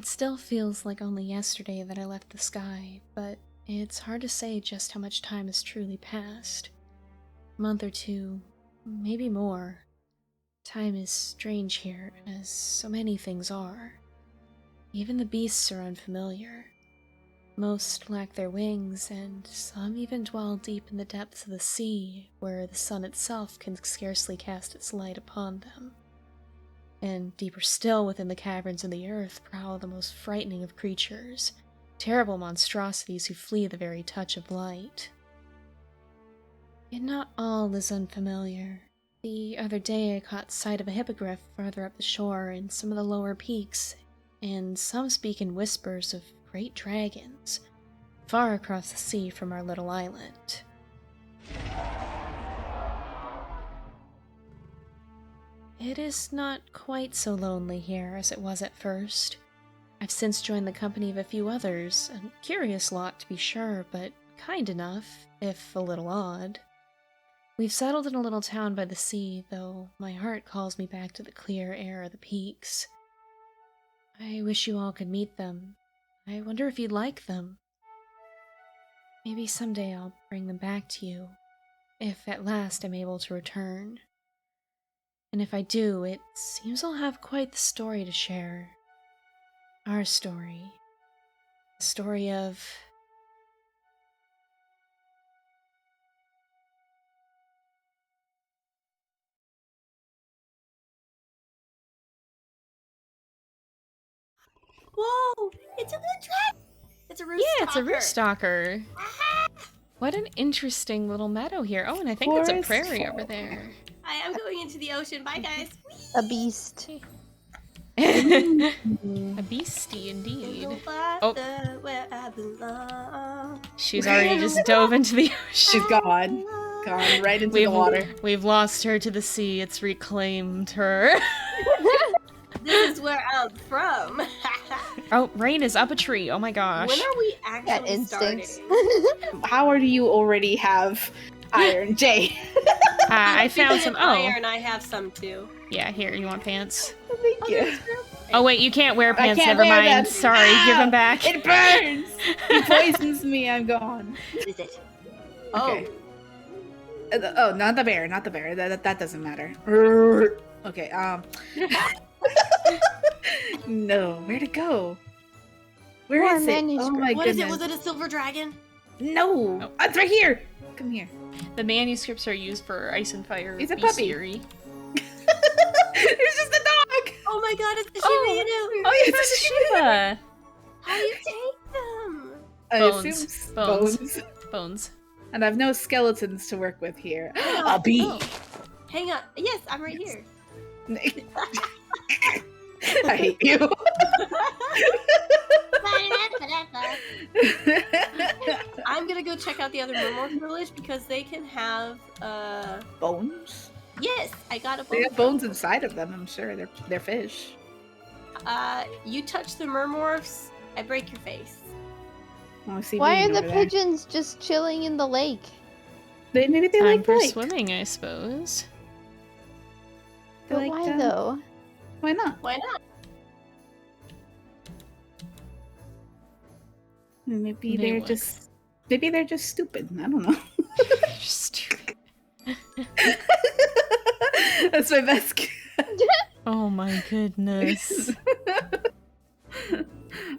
It still feels like only yesterday that I left the sky, but it's hard to say just how much time has truly passed. A month or two, maybe more. Time is strange here, as so many things are. Even the beasts are unfamiliar. Most lack their wings, and some even dwell deep in the depths of the sea, where the sun itself can scarcely cast its light upon them. And deeper still within the caverns of the earth prowl the most frightening of creatures, terrible monstrosities who flee the very touch of light. Yet not all is unfamiliar. The other day I caught sight of a hippogriff farther up the shore in some of the lower peaks, and some speak in whispers of great dragons, far across the sea from our little island. It is not quite so lonely here as it was at first. I've since joined the company of a few others, a curious lot to be sure, but kind enough, if a little odd. We've settled in a little town by the sea, though my heart calls me back to the clear air of the peaks. I wish you all could meet them. I wonder if you'd like them. Maybe someday I'll bring them back to you, if at last I'm able to return. And if I do, it seems I'll have quite the story to share. Our story. The story of... Whoa! It's a good track! It's a roost stalker. Yeah, it's a roost stalker. What an interesting little meadow here. Oh, and I think it's a prairie over there. I am going into the ocean. Bye, guys. A beast. A beastie, indeed. Oh. Where I belong. She's already just dove into the ocean. She's gone. Gone right into the water. We've lost her to the sea. It's reclaimed her. This is where I'm from. Oh, Rain is up a tree. Oh my gosh. When are we actually starting? How do you already have iron, Jay? I found some. Iron. I have some too. Yeah, here. You want pants? Thank you. Oh wait, you can't wear pants. Can't Never wear mind. them. Sorry, give them back. It burns. He poisons me. I'm gone. What is it? Okay. Oh, not the bear. Not the bear. That doesn't matter. Okay. No, where'd it go? Where is it? Oh my What goodness. is it? Was it a silver dragon? No, Nope. it's right here. Come here. The manuscripts are used for Ice and Fire. He's a puppy. Bestiary. There's just a dog. Oh my god, it's the Shiba Inu. Oh, it's a Shiba. How do you take them? I Bones. assume Bones. Bones. And I've no skeletons to work with here. Oh. A bee. Oh. Hang on. Yes, I'm right here. I hate you. I'm gonna go check out the other Mermore village because they can have Bones? Yes, I got a bone. They have bones inside of them, I'm sure. They're fish. You touch the Mermorphs, I break your face. Oh, I see Why Reed are the over there. pigeons just chilling in the lake? Maybe they Time like for Blake. swimming, I suppose. They But like why them. though? Why not? Why not? Maybe They they're would. just stupid. I don't know. Stupid. That's my best guess. Oh my goodness.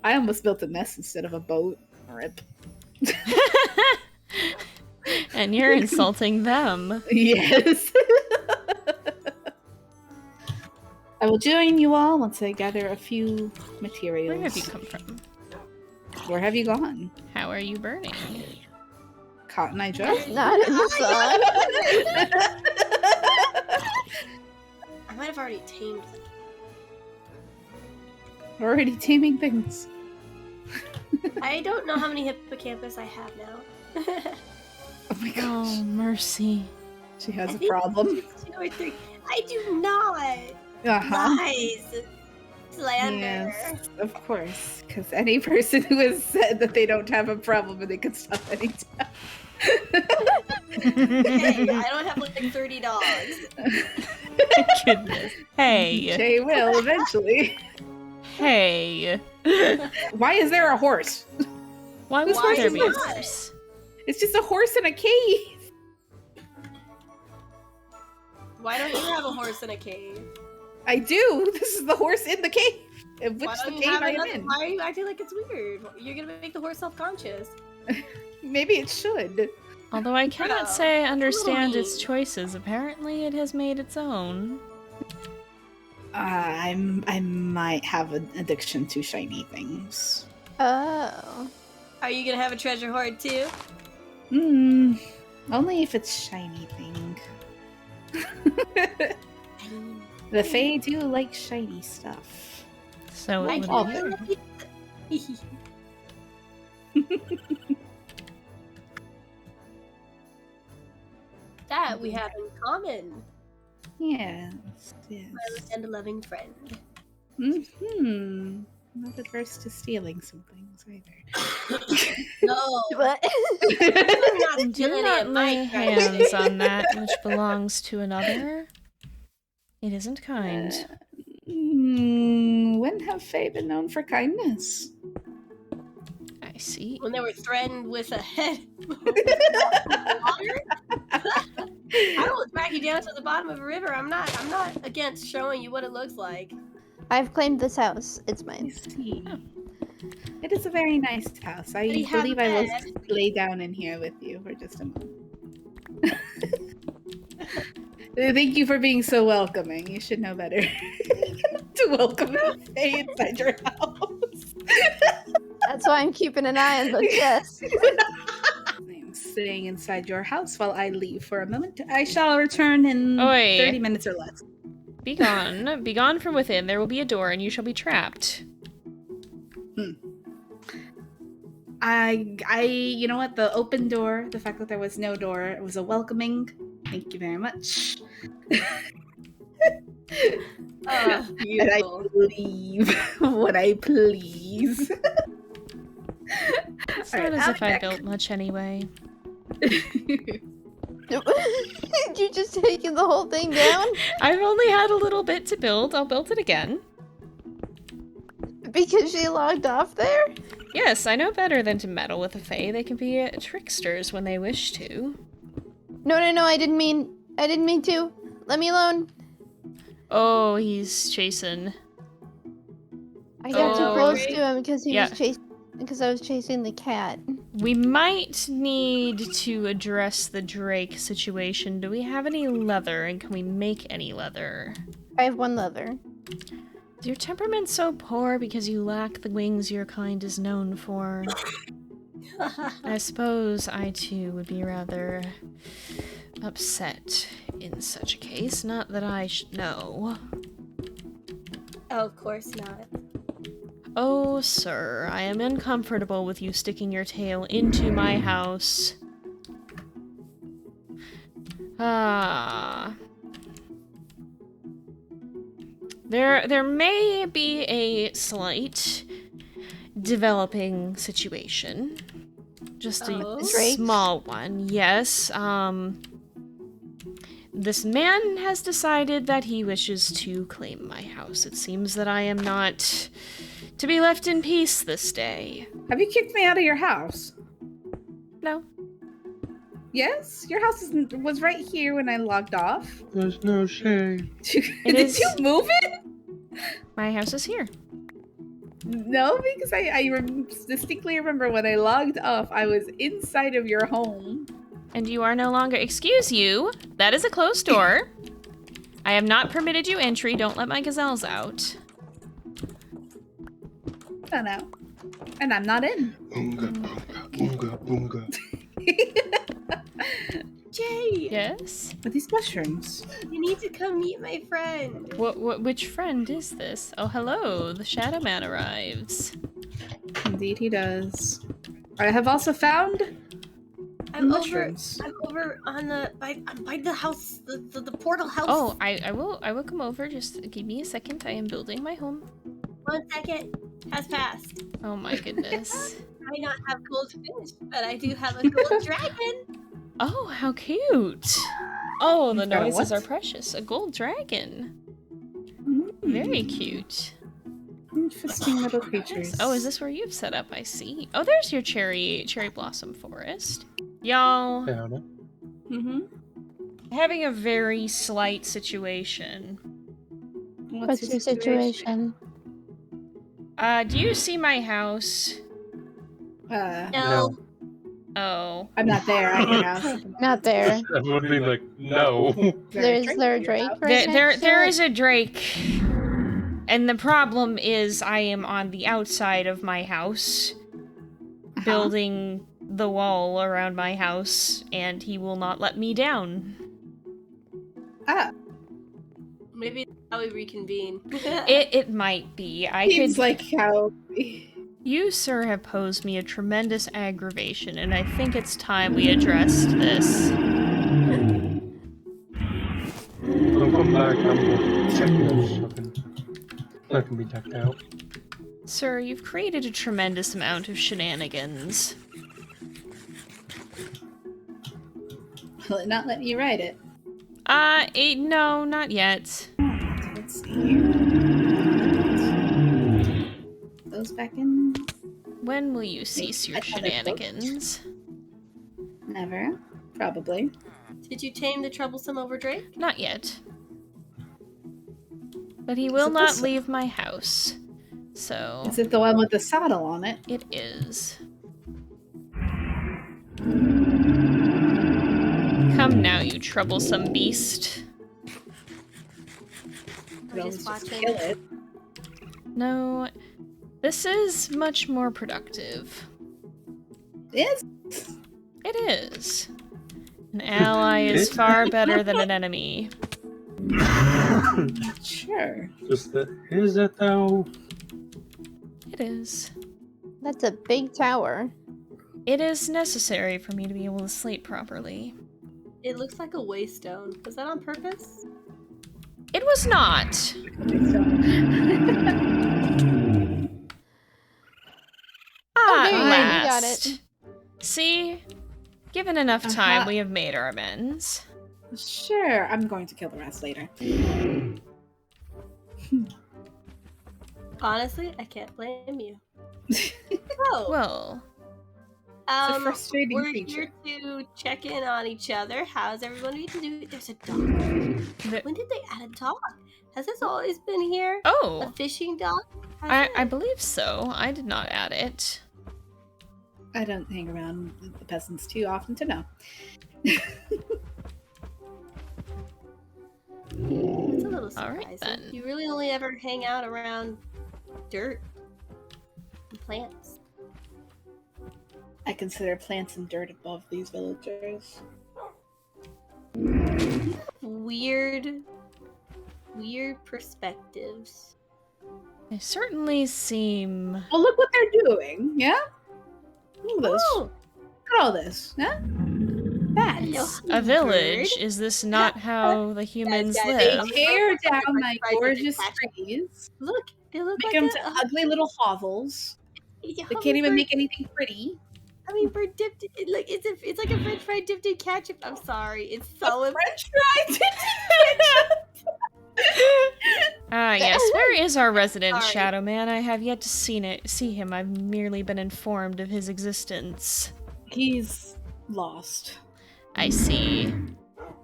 I almost built a nest instead of a boat. Rip. And you're insulting them. Yes. I will join you all once I gather a few materials. Where have you come from? Where have you gone? How are you burning? Cotton Eye Joe? Not in the sun. I might have already tamed them. Already taming things. I don't know how many hippocampus I have now. Oh my gosh. Oh, mercy. She has I a think problem. it's 2 or 3. I do not. Uh-huh. Lies. Slander. Yes, of course. Because any person who has said that they don't have a problem and they can stop anytime. Hey, I don't have like 30 dogs. Goodness. Hey. Jay will eventually. Hey. Why is there a horse? Why This would horse there is be a not. horse? It's just a horse in a cave. Why don't you have a horse in a cave? I do. This is the horse in the cave. In which Why the don't you cave have I am another? in. Why are you acting like it's weird? You're gonna make the horse self-conscious. Maybe it should. Although I cannot Bro, say I that's a little understand its mean. choices. Apparently, it has made its own. I might have an addiction to shiny things. Oh. Are you gonna have a treasure hoard too? Only if it's shiny thing. The Fae do like shiny stuff. So I it would all appear. That we have in common, Yes. and a loving friend. Not adverse to stealing some things either. No, What? I'm not Do stealing not any of my lay treasure. hands on that which belongs to another. It isn't kind. When have Fae been known for kindness? I see. When they were threatened with a head of water. I will drag you down to the bottom of a river. I'm not against showing you what it looks like. I've claimed this house. It's I mine. see. It is a very nice house. I But he had believe a I will bed. lay down in here with you for just a moment. Thank you for being so welcoming. You should know better to welcome the Fae inside your house. That's why I'm keeping an eye on the chest. I am staying inside your house while I leave for a moment. I shall return in Oi. 30 minutes or less. Begone. Begone from within. There will be a door, and you shall be trapped. You know what? The open door, the fact that there was no door, it was a welcoming. Thank you very much. Oh, And I beautiful. leave when I please. It's Alright, not as I'll if be I back. built much anyway. You just taking the whole thing down? I've only had a little bit to build. I'll build it again. Because she logged off there? Yes, I know better than to meddle with the Fae. They can be tricksters when they wish to. No, I didn't mean to. Let me alone. Oh, he's chasing. I got too Oh. close to him because he Yeah. was chasing. Because I was chasing the cat. We might need to address the Drake situation. Do we have any leather, and can we make any leather? I have one leather. Is your temperament so poor because you lack the wings your kind is known for? I suppose I too would be rather upset in such a case. Not that I should know. Oh, of course not. Oh, sir, I am uncomfortable with you sticking your tail into my house. Ah. There may be a slight developing situation. Just a Oh. Drake? small one, yes. This man has decided that he wishes to claim my house. It seems that I am not to be left in peace this day. Have you kicked me out of your house? No. Yes? Your house was right here when I logged off. There's no shame. Did is- you move it? My house is here. No, because I distinctly remember when I logged off, I was inside of your home. And you are no longer. Excuse you. That is a closed door. I have not permitted you entry. Don't let my gazelles out. No, no. And I'm not in. Boonga, boonga, boonga, boonga. Jay, Yes? With these mushrooms. you need to come meet my friend. Which friend is this? Oh, hello. The Shadow Man arrives. Indeed, he does. I have also found I'm mushrooms. over on the by the house, the portal house. Oh, I will come over. Just give me a second. I am building my home. 1 second has passed. Oh my goodness. I might not have gold fish, but I do have a gold dragon. Oh, how cute. Oh, the You've got a noises what? are precious. A gold dragon. Mm. Very cute. Interesting little creatures. Oh, is this where you've set up? I see. Oh, there's your cherry blossom forest. Y'all, Found it. Mm-hmm. having a very slight situation. What's your situation? Do you see my house? No. Oh. I'm not there. I'm your house. Not there. I would be like, no. Is there a Drake right There next to there it? is a Drake. And the problem is I am on the outside of my house, building the wall around my house, and he will not let me down. Ah, Maybe that's how we reconvene. It might be. seems like how. You, sir, have posed me a tremendous aggravation, and I think it's time we addressed this. I'll come back. I'm going to check this. That can be checked out. Sir, you've created a tremendous amount of shenanigans. Will it not let me write it? No, not yet. Let's see here. Those back in? When will you cease your I thought I shenanigans? Never. Probably. Did you tame the troublesome overdrake? Not yet. But he will it not this one? leave my house. So, Is it the one with the saddle on it? it is. Come now, you troublesome beast. We're Well, just let's watching. kill it. No, this is much more productive. Yes. It is. An ally is far better than an enemy. Sure. Just that, is it though? It is. That's a big tower. It is necessary for me to be able to sleep properly. It looks like a waystone. Was that on purpose? It was not. Oh, there you At go, you got last. it. See? Given enough time, we have made our amends. Sure. I'm going to kill the rest later. Honestly, I can't blame you. Oh, Well, It's a frustrating we're creature. here to check in on each other. How's everyone doing? There's a dog. the- When did they add a dog? Has this always been here? A oh, fishing dog? I believe so. I did not add it. I don't hang around with the peasants too often to know. It's a little All right, surprising. then. You really only ever hang out around dirt and plants. I consider plants and dirt above these villagers. Weird perspectives. They certainly seem... Well, look what they're doing. Yeah. Look at this. Oh, Look at all this. Yeah. Bats. hello, A village? bird. Is this not how the humans yeah, They live? tear down my Try to gorgeous catch it. trees, Look, they look make like them a, to ugly little hovels. a They can't even hummingbird. make anything pretty. Hummingbird dipped in, like it's like a French fry dipped in ketchup. I'm sorry, it's so French fries. Yes. Where is our resident Sorry. Shadow Man? I have yet to see him. I've merely been informed of his existence. He's lost. I see.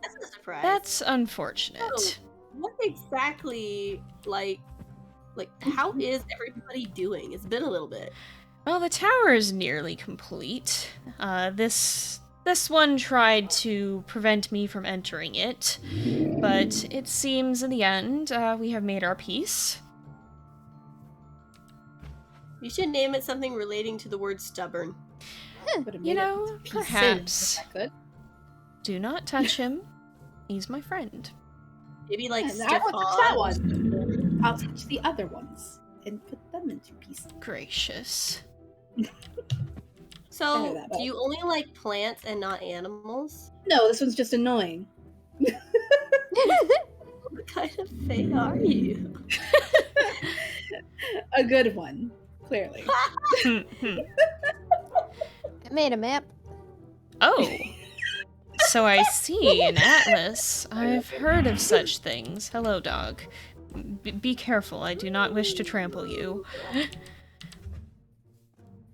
That's a surprise. That's unfortunate. So, what exactly, like, how is everybody doing? It's been a little bit. Well, the tower is nearly complete. This one tried to prevent me from entering it, but it seems in the end we have made our peace. You should name it something relating to the word stubborn. Would've You made it know, into pieces perhaps. if I could. Do not touch him. He's my friend. Maybe like And I won't touch that Stefan. one. I'll touch the other ones and put them into pieces. Gracious. I So, know that, but- do you only like plants and not animals? No, this one's just annoying. What kind of fae are you? A good one, clearly. I made a map. Oh. So I see, an atlas. I've heard of such things. Hello, dog. be careful. I do not wish to trample you.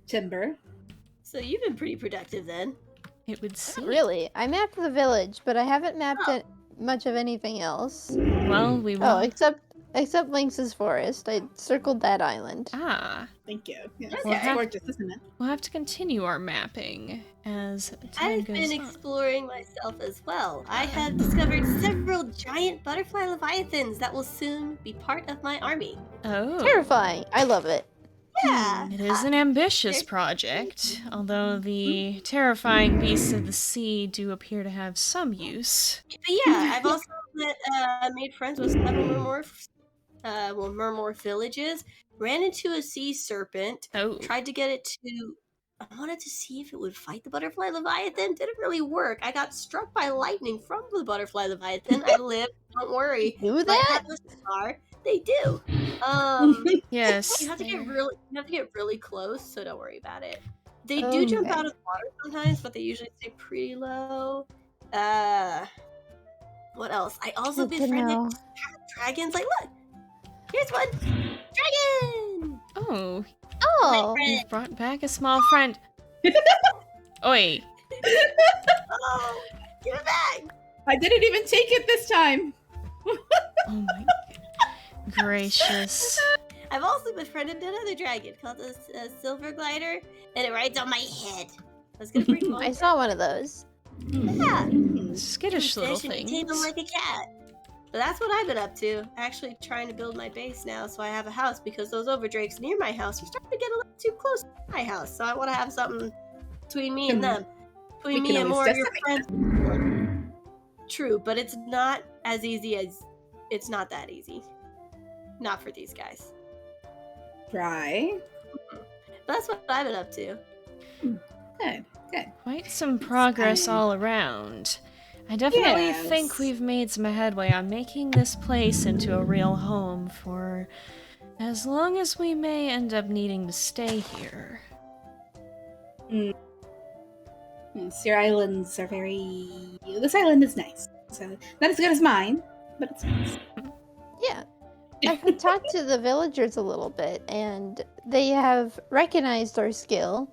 Timber. So you've been pretty productive then. It would seem. Really, I mapped the village, but I haven't mapped much of anything else. Well, we will. Oh, except Lynx's forest. I circled that island. Ah. Thank you. Yes, Okay. it's gorgeous, isn't it? We'll have to continue our mapping as time I've goes been on. exploring myself as well. I have discovered several giant butterfly leviathans that will soon be part of my army. Oh. Terrifying. I love it. Yeah. It is an ambitious project, although the terrifying beasts of the sea do appear to have some use. But yeah, I've also made friends with several Mermorph villages. Ran into a sea serpent. Oh. Tried to get it to. I wanted to see if it would fight the butterfly leviathan. Didn't really work. I got struck by lightning from the butterfly leviathan. I lived. Don't worry. Do My that? hat was scar. They do. Yes. You have to get really close, so don't worry about it. They Oh, do jump man. out of the water sometimes, but they usually stay pretty low. What else? I also Good to befriended know. dragons. Like, look, here's one dragon. Oh, Oh, you've brought back a small friend. Oi. Oh, give it back. I didn't even take it this time. Oh my gracious. I've also befriended another dragon called a silver glider, and it rides on my head. I was gonna bring him I over. saw one of those. Yeah. Skittish little Fish and things. tame him like a cat. But that's what I've been up to. Actually trying to build my base now so I have a house because those overdrakes near my house are starting to get a little too close to my house. So I want to have something between me and them. Between We me can and always more of your decimate friends. True, but it's not as easy as... It's not that easy. Not for these guys. Try. But that's what I've been up to. Good. Good. Quite some progress all around. I definitely Yes. think we've made some headway on making this place into a real home for as long as we may end up needing to stay here. Yes, your islands are very. This island is nice. So not as good as mine, but it's nice. Yeah. I've talked to the villagers a little bit, and they have recognized our skill,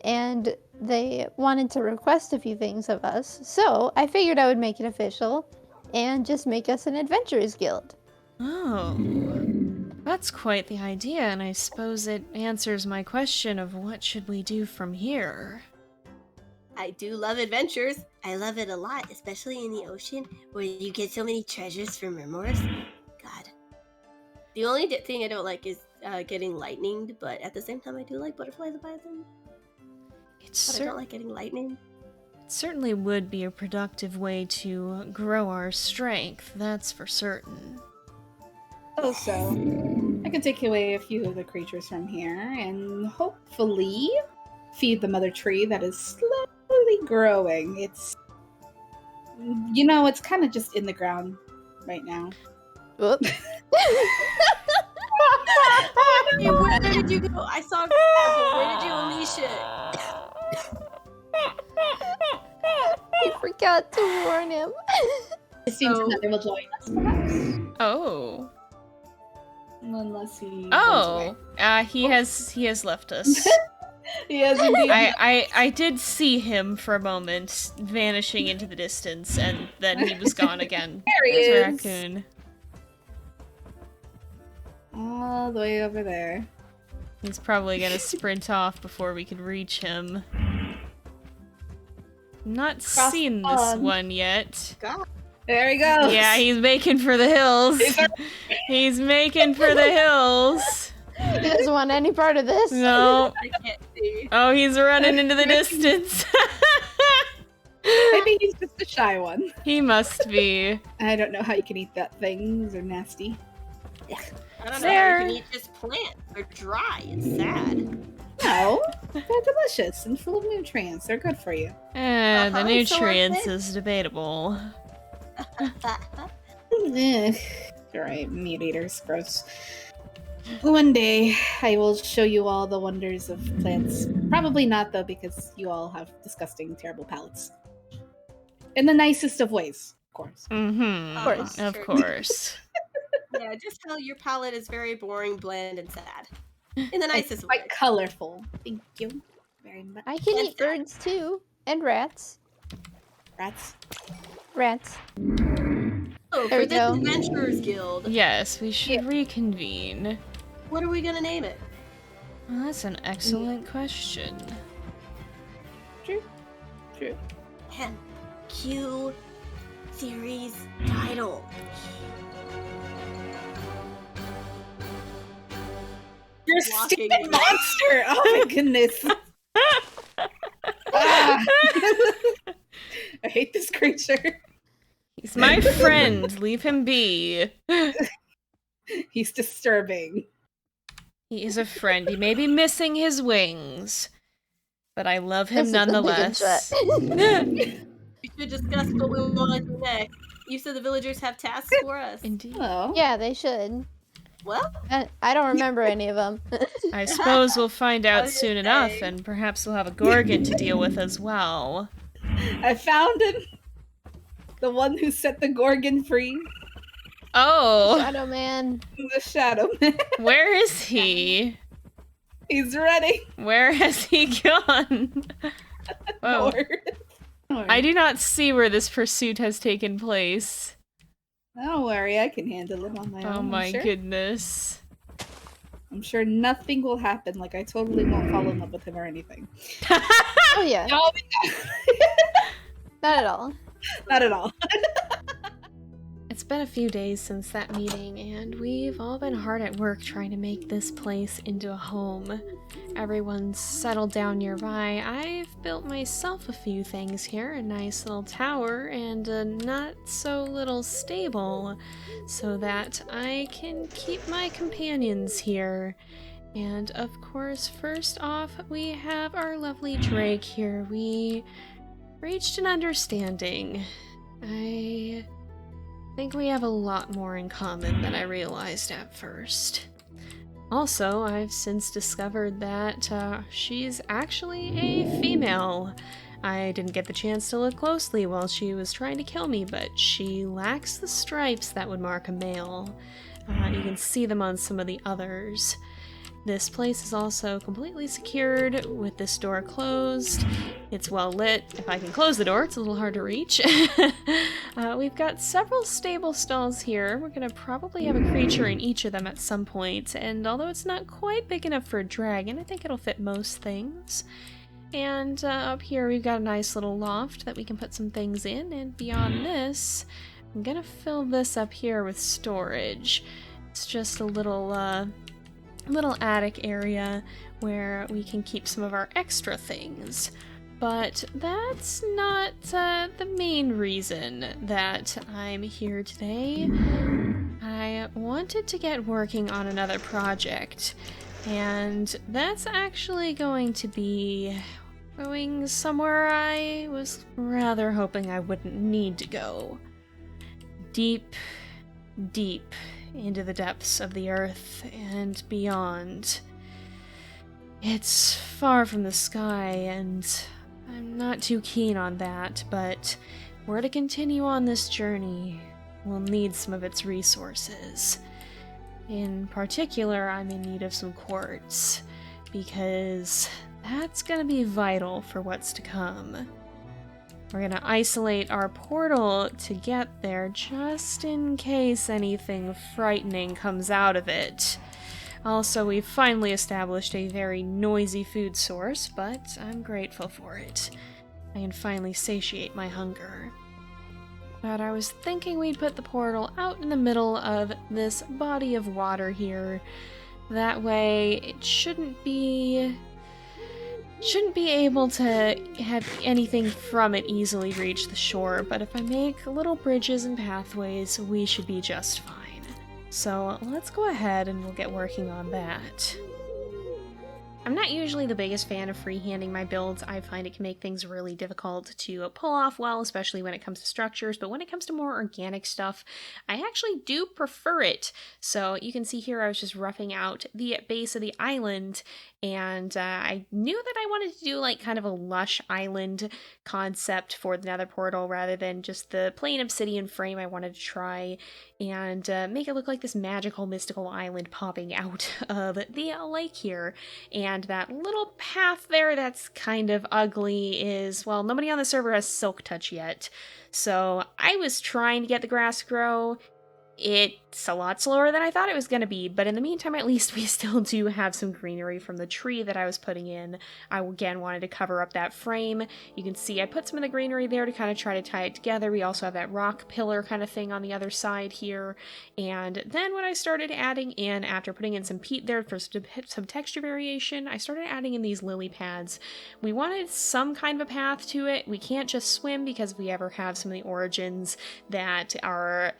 and they wanted to request a few things of us. So I figured I would make it official and just make us an adventurers guild. Oh, that's quite the idea, and I suppose it answers my question of what should we do from here. I do love adventures. I love it a lot, especially in the ocean where you get so many treasures from Mermors. God. The only thing I don't like is getting lightninged, but at the same time I do like butterfly leviathan. But I don't like getting lightning. It certainly would be a productive way to grow our strength, that's for certain. Also, I can take away a few of the creatures from here and hopefully feed the mother tree that is slowly growing. It's kind of just in the ground right now. Whoop. Hey, where did you go? I saw but where did you unleash it? I forgot to warn him. It seems So- Nether will join us, perhaps. Oh. Unless he. Oh. He has left us. Yes, indeed. I did see him for a moment vanishing into the distance, and then he was gone again. There he There's is. Raccoon. All the way over there. He's probably gonna sprint off before we can reach him. Not Cross seen the this pond. one yet. There he goes. Yeah, he's making for the hills. He's making for the hills. He doesn't want any part of this. No. I can't see. Oh, he's running into the distance. Maybe he's just a shy one. He must be. I don't know how you can eat that thing. These are nasty. I don't know. There. You can eat just plants. They're dry and sad. No, they're delicious and full of nutrients. They're good for you. The So are nutrients they. is debatable. Ugh. Alright, meat eaters, gross. One day, I will show you all the wonders of plants. Probably not, though, because you all have disgusting, terrible palates. In the nicest of ways, of course. Mm-hmm. Of course. Of course. Yeah, just tell your palette is very boring, bland, and sad. In the nicest It's way. quite colorful. Thank you very much. I can And eat birds too, and rats. Rats. Rats. Oh, There for we this go. Adventurers Guild, Yes, we should reconvene. what are we gonna name it? Well, that's an excellent question. True. True. Man, Q series title. You're a Walking stupid in. monster! Oh my goodness. Ah. I hate this creature. He's my friend. Leave him be. He's disturbing. He is a friend. He may be missing his wings, but I love him This is the big nonetheless. We should discuss what we want to do next. You said the villagers have tasks for us. Indeed. Hello. Yeah, they should. Well, I don't remember any of them. I suppose we'll find I out was soon just enough, saying. and perhaps we'll have a Gorgon to deal with as well. I found him. The one who set the Gorgon free. Oh, Shadow Man. The Shadow Man. where is he? He's ready. Where has he gone? Oh, I do not see where this pursuit has taken place. Don't worry, I can handle it on my own. Oh I'm my sure. goodness. I'm sure nothing will happen. Like, I totally won't fall in love with him or anything. Oh yeah, No, not at all. not at all. It's been a few days since that meeting, and we've all been hard at work trying to make this place into a home. Everyone's settled down nearby. I've built myself a few things here, a nice little tower and a not so little stable, so that I can keep my companions here. And of course, first off, we have our lovely Drake here. We reached an understanding. I think we have a lot more in common than I realized at first. Also, I've since discovered that she's actually a female. I didn't get the chance to look closely while she was trying to kill me, but she lacks the stripes that would mark a male. You can see them on some of the others. This place is also completely secured with this door closed. It's well lit. If I can close the door, it's a little hard to reach. We've got several stable stalls here. We're gonna probably have a creature in each of them at some point, and although it's not quite big enough for a dragon, I think it'll fit most things. And up here we've got a nice little loft that we can put some things in, and beyond this, I'm gonna fill this up here with storage. It's just a little attic area where we can keep some of our extra things. But that's not the main reason that I'm here today. I wanted to get working on another project, and that's actually going to be going somewhere I was rather hoping I wouldn't need to go. Deep, deep into the depths of the earth and beyond. It's far from the sky, and I'm not too keen on that, but if we're to continue on this journey, we'll need some of its resources. In particular, I'm in need of some quartz, because that's gonna be vital for what's to come. We're gonna isolate our portal to get there just in case anything frightening comes out of it. Also, we've finally established a very noisy food source, but I'm grateful for it. I can finally satiate my hunger. But I was thinking we'd put the portal out in the middle of this body of water here. That way, it shouldn't be able to have anything from it easily reach the shore, but if I make little bridges and pathways, we should be just fine. So let's go ahead and we'll get working on that. I'm not usually the biggest fan of freehanding my builds. I find it can make things really difficult to pull off well, especially when it comes to structures, but when it comes to more organic stuff, I actually do prefer it. So you can see here I was just roughing out the base of the island, and I knew that I wanted to do like kind of a lush island concept for the nether portal rather than just the plain obsidian frame. I wanted to try and make it look like this magical mystical island popping out of the lake here. And that little path there that's kind of ugly is, well, nobody on the server has silk touch yet, so I was trying to get the grass to grow. It's a lot slower than I thought it was going to be, but in the meantime, at least we still do have some greenery from the tree that I was putting in. I, again, wanted to cover up that frame. You can see I put some of the greenery there to kind of try to tie it together. We also have that rock pillar kind of thing on the other side here. And then when I started adding in, after putting in some peat there for some texture variation, I started adding in these lily pads. We wanted some kind of a path to it. We can't just swim because if we ever have some of the origins that are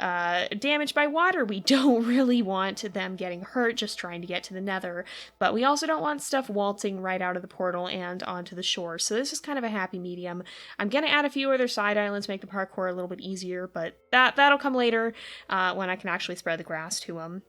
damaged by water, we don't really want them getting hurt just trying to get to the nether, but we also don't want stuff waltzing right out of the portal and onto the shore, so this is kind of a happy medium. I'm gonna add a few other side islands, make the parkour a little bit easier, but that'll come later when I can actually spread the grass to them.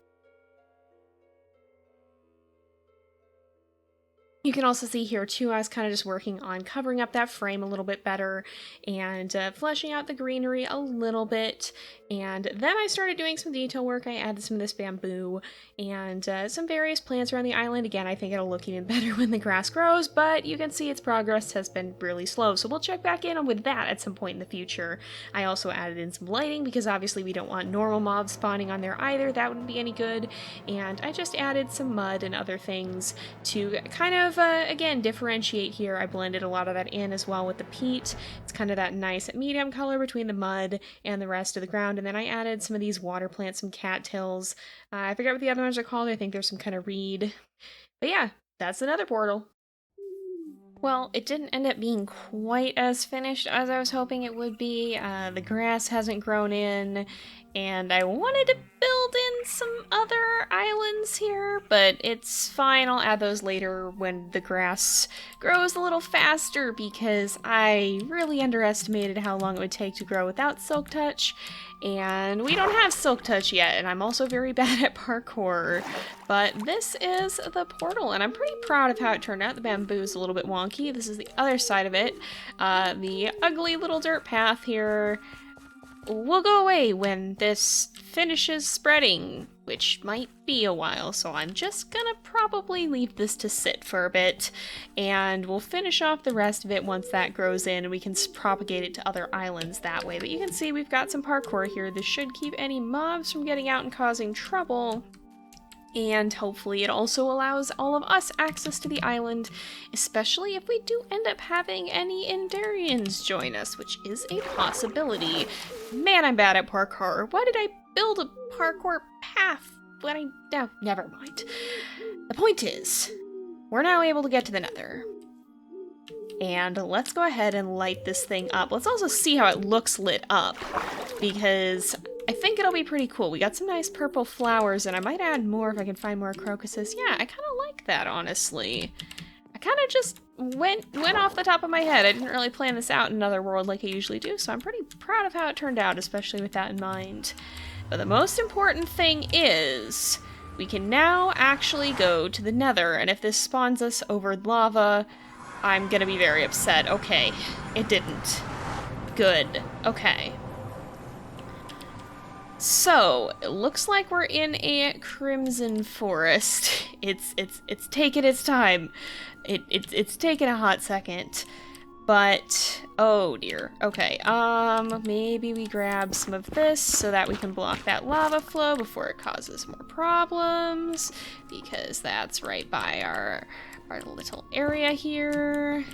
You can also see here too, I was kind of just working on covering up that frame a little bit better and fleshing out the greenery a little bit. And then I started doing some detail work. I added some of this bamboo and some various plants around the island. Again, I think it'll look even better when the grass grows, but you can see its progress has been really slow. So we'll check back in with that at some point in the future. I also added in some lighting because obviously we don't want normal mobs spawning on there either. That wouldn't be any good. And I just added some mud and other things to kind of again, differentiate here. I blended a lot of that in as well with the peat. It's kind of that nice medium color between the mud and the rest of the ground. And then I added some of these water plants, some cattails. I forget what the other ones are called. I think there's some kind of reed. But yeah, that's another portal. Well, it didn't end up being quite as finished as I was hoping it would be. The grass hasn't grown in, and I wanted to build in some other islands here, but it's fine. I'll add those later when the grass grows a little faster, because I really underestimated how long it would take to grow without Silk Touch, and we don't have Silk Touch yet, and I'm also very bad at parkour. But this is the portal, and I'm pretty proud of how it turned out. The bamboo is a little bit wonky. This is the other side of it. The ugly little dirt path here will go away when this finishes spreading, which might be a while, so I'm just gonna probably leave this to sit for a bit, and we'll finish off the rest of it once that grows in, and we can propagate it to other islands that way. But you can see we've got some parkour here. This should keep any mobs from getting out and causing trouble. And hopefully it also allows all of us access to the island, especially if we do end up having any Endarians join us, which is a possibility. Man, I'm bad at parkour. Why did I build a parkour path when I... Oh, never mind. The point is, we're now able to get to the nether. And let's go ahead and light this thing up. Let's also see how it looks lit up, because I think it'll be pretty cool. We got some nice purple flowers, and I might add more if I can find more crocuses. Yeah, I kind of like that, honestly. I kind of just went off the top of my head. I didn't really plan this out in another world like I usually do, so I'm pretty proud of how it turned out, especially with that in mind. But the most important thing is we can now actually go to the nether, and if this spawns us over lava, I'm gonna be very upset. Okay, it didn't. Good. Okay. So, it looks like we're in a crimson forest. It's taken its time. It's taken a hot second. But, oh dear. Okay, maybe we grab some of this so that we can block that lava flow before it causes more problems, because that's right by our little area here.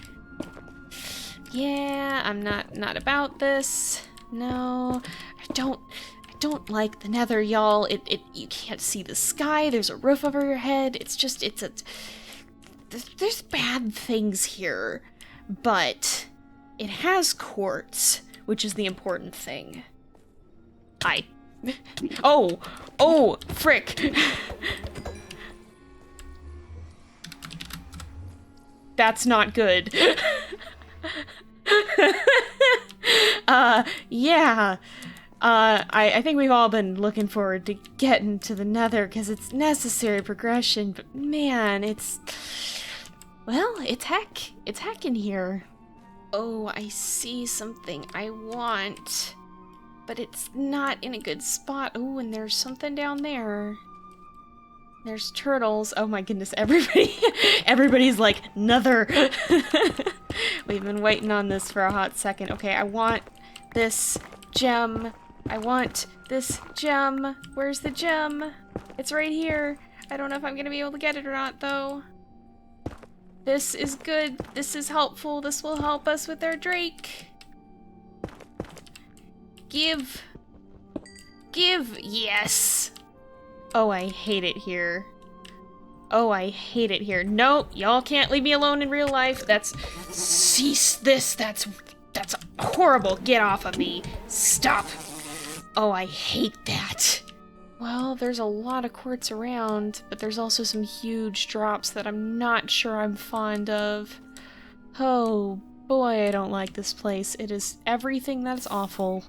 Yeah, I'm not about this. No, I don't like the nether, y'all. You can't see the sky. There's a roof over your head. There's bad things here, but it has quartz, which is the important thing. Oh, frick. That's not good. Yeah. I think we've all been looking forward to getting to the nether because it's necessary progression, but man, it's heck. It's heck in here. Oh, I see something I want, but it's not in a good spot. Oh, and there's something down there. There's turtles. Oh my goodness, everybody's like, nether. We've been waiting on this for a hot second. Okay, I want this gem. I want this gem. Where's the gem? It's right here. I don't know if I'm gonna be able to get it or not, though. This is good. This is helpful. This will help us with our Drake. Give. Give. Yes. Oh, I hate it here. Oh, I hate it here. Nope, y'all can't leave me alone in real life. Cease this. That's horrible. Get off of me. Stop. Oh, I hate that. Well, there's a lot of quartz around, but there's also some huge drops that I'm not sure I'm fond of. Oh, boy, I don't like this place. It is everything that's awful.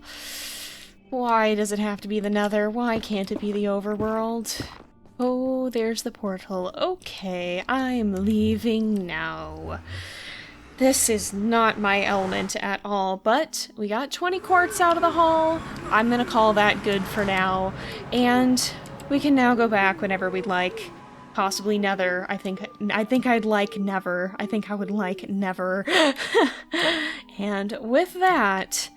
Why does it have to be the nether? Why can't it be the overworld? Oh, there's the portal. Okay, I'm leaving now. This is not my element at all, but we got 20 quartz out of the haul. I'm gonna call that good for now, and we can now go back whenever we'd like. Possibly nether. I think I'd like never. I think I would like never. And with that,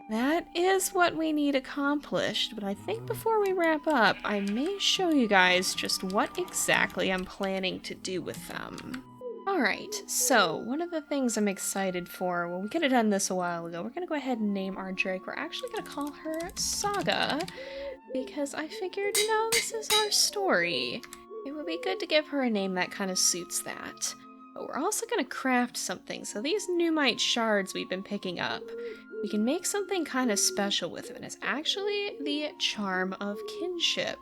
that is what we need accomplished, but I think before we wrap up, I may show you guys just what exactly I'm planning to do with them. Alright, so one of the things I'm excited for, well, we could have done this a while ago, we're gonna go ahead and name our Drake. We're actually gonna call her Saga, because I figured, you know, this is our story. It would be good to give her a name that kind of suits that. But we're also gonna craft something, so these Numite shards we've been picking up, we can make something kind of special with them, and it's actually the Charm of Kinship.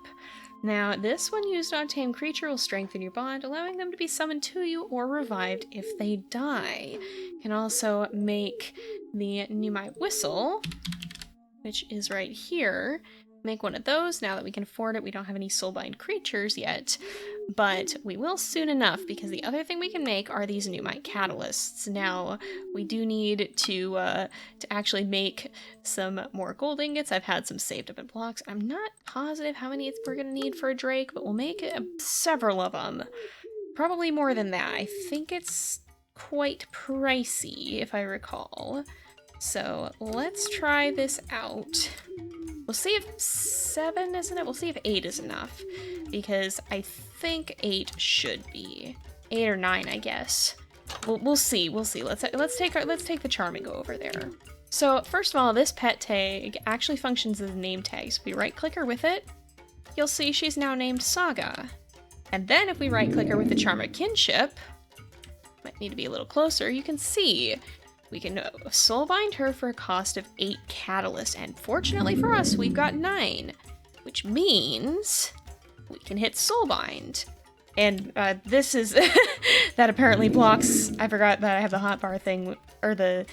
Now, this, when used on a tame creature, will strengthen your bond, allowing them to be summoned to you or revived if they die. You can also make the Numite Whistle, which is right here. Make one of those now that we can afford it. We don't have any soulbind creatures yet, but we will soon enough, because the other thing we can make are these Numite catalysts. Now, we do need to actually make some more gold ingots. I've had some saved up in blocks. I'm not positive how many we're going to need for a Drake, but we'll make several of them. Probably more than that. I think it's quite pricey, if I recall. So let's try this out. We'll see if 7 is enough. We'll see if 8 is enough, because I think 8 should be 8 or 9, I guess. We'll see. We'll see. Let's take the charm and go over there. So first of all, this pet tag actually functions as a name tag. So if we right-click her with it, you'll see she's now named Saga. And then if we right-click her with the Charm of Kinship, might need to be a little closer. You can see. We can soulbind her for a cost of 8 catalyst, and fortunately for us, we've got 9, which means we can hit soulbind. And this is that apparently blocks. I forgot that I have the hotbar thing, or the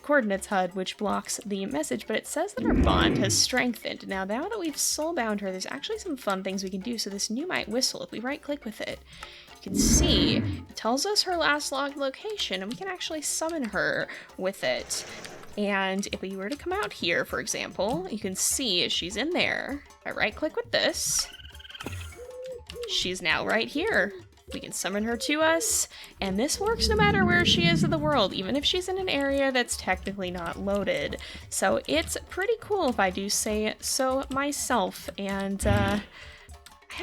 coordinates HUD, which blocks the message, but it says that our bond has strengthened. Now that we've soulbound her, there's actually some fun things we can do. So this Numite Whistle, if we right-click with it, you can see it tells us her last logged location, and we can actually summon her with it. And if we were to come out here, for example, you can see she's in there. If I right-click with this, she's now right here. We can summon her to us, and this works no matter where she is in the world, even if she's in an area that's technically not loaded. So it's pretty cool, if I do say so myself, and I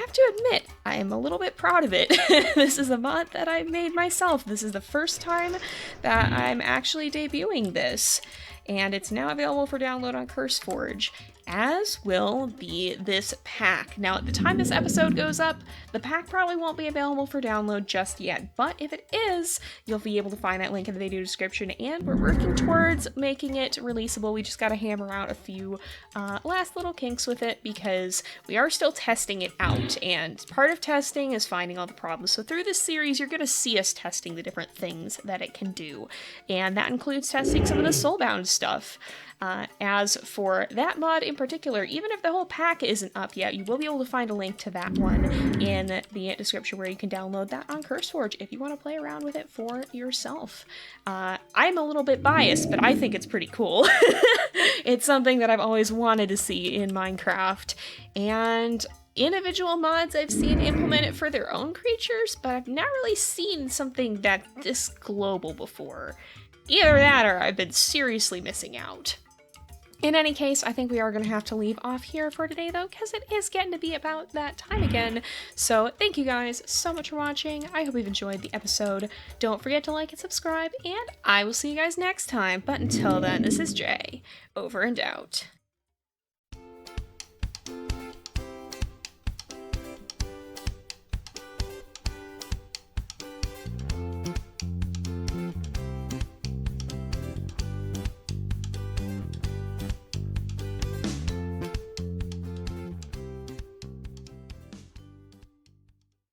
have to admit, I am a little bit proud of it. This is a mod that I made myself. This is the first time that I'm actually debuting this. and it's now available for download on CurseForge, as will be this pack. Now, at the time this episode goes up, the pack probably won't be available for download just yet, but if it is, you'll be able to find that link in the video description, and we're working towards making it releasable. We just gotta hammer out a few last little kinks with it, because we are still testing it out, and part of testing is finding all the problems. So through this series, you're gonna see us testing the different things that it can do, and that includes testing some of the Soulbound stuff. As for that mod in particular, even if the whole pack isn't up yet, you will be able to find a link to that one in the description where you can download that on CurseForge if you want to play around with it for yourself. I'm a little bit biased, but I think it's pretty cool. It's something that I've always wanted to see in Minecraft, and individual mods I've seen implement it for their own creatures, but I've not really seen something that's this global before. Either that or I've been seriously missing out. In any case, I think we are going to have to leave off here for today, though, because it is getting to be about that time again. So thank you guys so much for watching. I hope you've enjoyed the episode. Don't forget to like and subscribe, and I will see you guys next time. But until then, this is Jay, over and out.